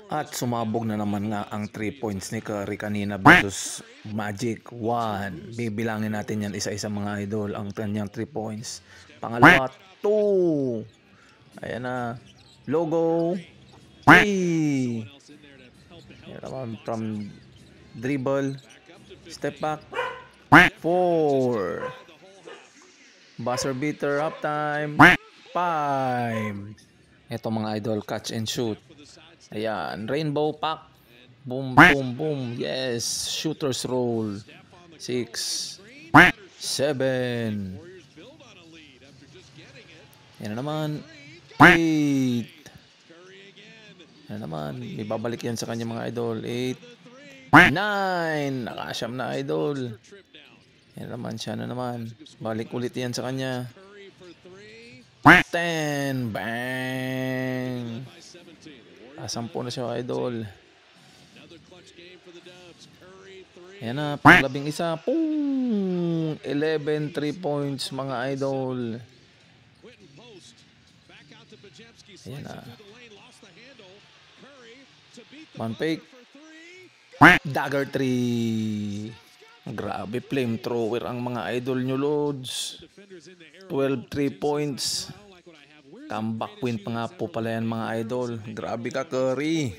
At sumabog na naman nga ang 3 points ni Curry kanina versus Magic. 1. Bibilangin natin yan isa-isa mga idol. Ang kanyang 3 points. Pangalawa, 2. Ayan na. Logo. 3. Ayan naman from dribble. Step back. 4. Buzzer beater halftime. 5. Ito mga idol, catch and shoot. Ayan, rainbow pack. Boom, boom, boom. Yes, shooter's roll. 6, 7. Yan na naman. 8. Yan na naman. Ibabalik yan sa kanya mga idol. 8, 9. Nakasyam na idol. Yan naman, siya na naman. Balik ulit yan sa kanya. 10. Bang. 10 na siya idol. Ayan na, panglabing isa. Boom! 11 3 points mga idol. Ayan na. Man fake. Dagger 3. Grabe, flamethrower ang mga idol nyo, Lods. 12 3 points. Comeback win pa nga po pala yan mga idol. Grabe ka, Curry.